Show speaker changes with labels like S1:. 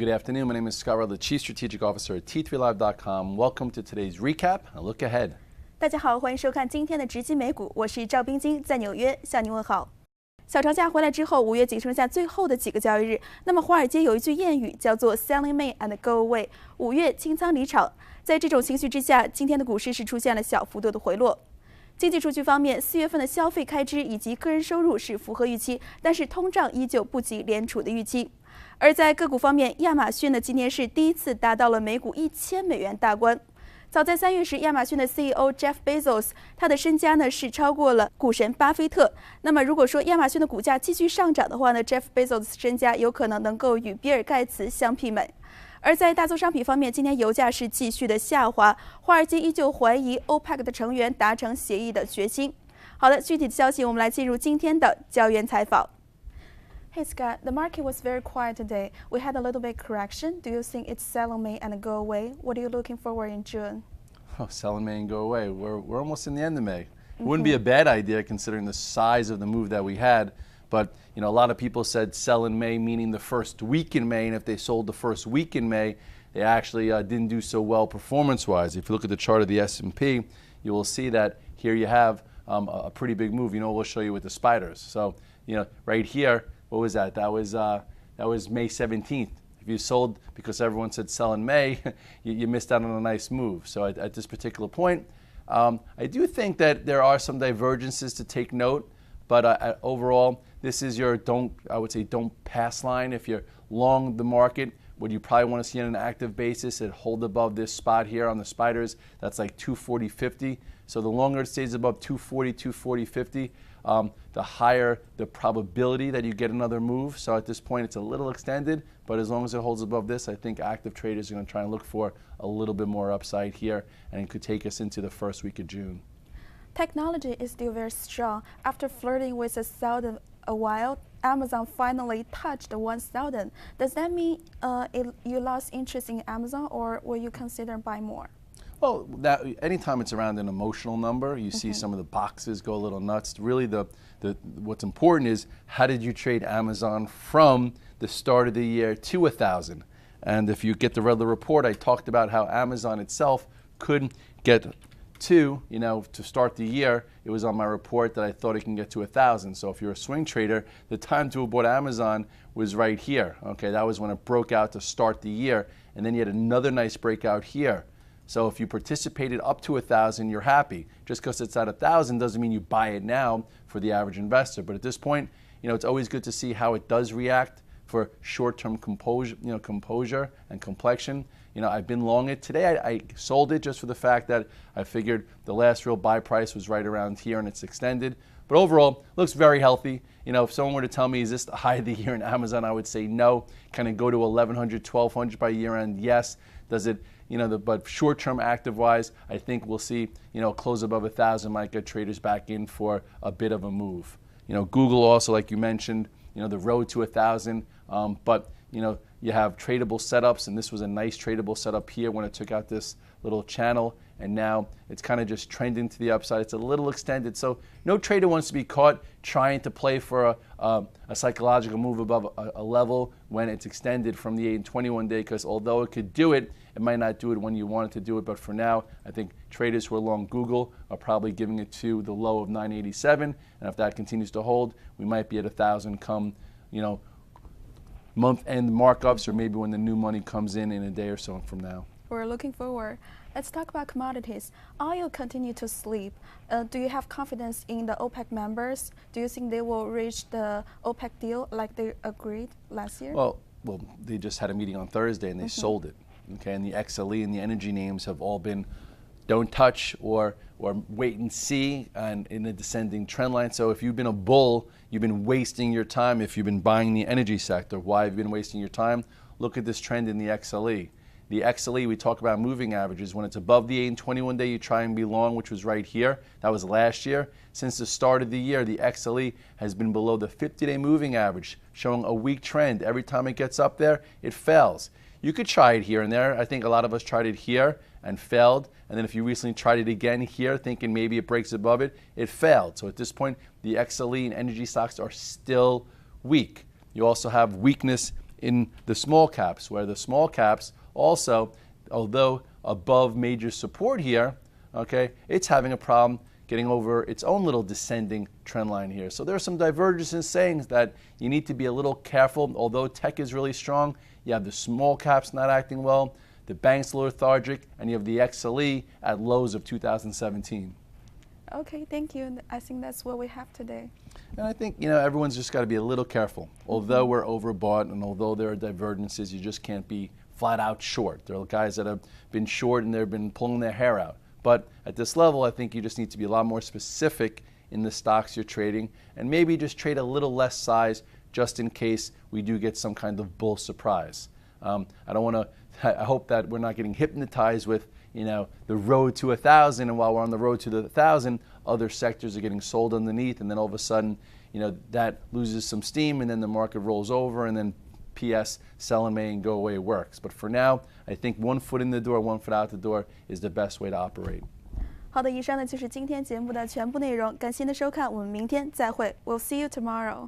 S1: Good afternoon. My name is Scott Redler, Chief Strategic Officer at T3Live.com. Welcome to today's recap. A look ahead.
S2: 大家好，欢迎收看今天的直击美股，我是赵冰晶，在纽约向您问好。小长假回来之后，5月仅剩下最后的几个交易日。那么华尔街有一句谚语叫做 "Selling May and go away"， 5月清仓离场。在这种情绪之下，今天的股市是出现了小幅度的回落。经济数据方面，4月份的消费开支以及个人收入是符合预期，但是通胀依旧不及联储的预期。而在个股方面，亚马逊呢今年是第一次达到了每股1000美元大关。早在3月时，亚马逊的 CEO Jeff Bezos， 他的身家呢是超过了股神巴菲特。那么如果说亚马逊的股价继续上涨的话呢 ，Jeff Bezos 身家有可能能够与比尔盖茨相媲美。而在大宗商品方面，今天油价是继续的下滑，华尔街依旧怀疑 OPEC 的成员达成协议的决心。好的，具体的消息我们来进入今天的交易员采访。Hey Scott, the market was very quiet today. We had a little bit correction. Do you think it's sell in May and go away? What are you looking forward in June?
S1: Oh, sell in May and go away. We're almost in the end of May. It wouldn't be a bad idea considering the size of the move that we had. But a lot of people said sell in May, meaning the first week in May, and if they sold the first week in May, they actually didn't do so well performance-wise. If you look at the chart of the S&P, you will see that here you have a pretty big move. We'll show you with the spiders. So, right here, what was that? That was May 17th. If you sold because everyone said sell in May, you missed out on a nice move. So at this particular point, I do think that there are some divergences to take note. But overall, this is your don't pass line. If you're long the market, what you probably want to see on an active basis, it hold above this spot here on the spiders. That's like 240.50. So the longer it stays above 240, 240.50, the higher the probability that you get another move. So at this point, it's a little extended, but as long as it holds above this, I think active traders are going to try and look for a little bit more upside here, and it could take us into the first week of June.
S2: Technology is still very strong. After flirting with 1,000 a while, Amazon finally touched 1,000. Does that mean you lost interest in Amazon, or will you consider buying more?
S1: Well, anytime it's around an emotional number, you see some of the boxes go a little nuts. Really, what's important is how did you trade Amazon from the start of the year to 1,000? And if you get the Redler report, I talked about how Amazon itself could get to start the year. It was on my report that I thought it can get to 1,000. So if you're a swing trader, the time to have bought Amazon was right here. Okay, that was when it broke out to start the year, and then you had another nice breakout here. So if you participated up to 1,000, you're happy. Just because it's at 1,000 doesn't mean you buy it now for the average investor. But at this point, it's always good to see how it does react for short-term composure and complexion. I've been long it. Today I sold it just for the fact that I figured the last real buy price was right around here and it's extended. But overall, looks very healthy. If someone were to tell me, is this the high of the year in Amazon, I would say no. Can it go to 1,100, 1,200 by year end? Yes. Does it, but short-term active-wise, I think we'll see, close above 1,000 might get traders back in for a bit of a move. Google also, like you mentioned, the road to 1,000, but you have tradable setups, and this was a nice tradable setup here when it took out this little channel, and now it's kind of just trending to the upside. It's a little extended, so no trader wants to be caught trying to play for a psychological move above a level when it's extended from the 8 and 21 day, because although it could do it, it might not do it when you want it to do it. But for now, I think traders who are long Google are probably giving it to the low of 987, and if that continues to hold, we might be at 1,000 come, month-end markups, or maybe when the new money comes in a day or so from now.
S2: We're looking forward. Let's talk about commodities. Oil continue to sleep. Do you have confidence in the OPEC members? Do you think they will reach the OPEC deal like they agreed last year?
S1: Well, they just had a meeting on Thursday and they sold it. Okay, and the XLE and the energy names have all been don't touch or wait and see, and in a descending trend line. So if you've been a bull, you've been wasting your time. If you've been buying the energy sector, why have you been wasting your time? Look at this trend in the XLE. The XLE, we talk about moving averages. When it's above the 8 and 21 day, you try and be long, which was right here. That was last year. Since the start of the year, the XLE has been below the 50-day moving average, showing a weak trend. Every time it gets up there, it fails. You could try it here and there. I think a lot of us tried it here and failed. And then if you recently tried it again here, thinking maybe it breaks above it, it failed. So at this point, the XLE and energy stocks are still weak. You also have weakness in the small caps, where the small caps also, although above major support here, okay, it's having a problem getting over its own little descending trend line here. So there are some divergences saying that you need to be a little careful. Although tech is really strong, you have the small caps not acting well, the banks lethargic, and you have the XLE at lows of 2017.
S2: Okay, thank you. I think that's what we have today.
S1: And I think, everyone's just got to be a little careful. Although we're overbought and although there are divergences, you just can't be flat out short. There are guys that have been short and they've been pulling their hair out. But at this level, I think you just need to be a lot more specific in the stocks you're trading and maybe just trade a little less size just in case we do get some kind of bull surprise. I hope that we're not getting hypnotized with, the road to 1,000, and while we're on the road to the 1,000, other sectors are getting sold underneath, and then all of a sudden, that loses some steam, and then the market rolls over, and then PS, sell in May and go away works. But for now, I think 1 foot in the door, 1 foot out the door is the best way to operate.
S2: 好的，以上呢就是今天节目的全部内容，感谢您的收看，我们明天再会。We'll see you tomorrow.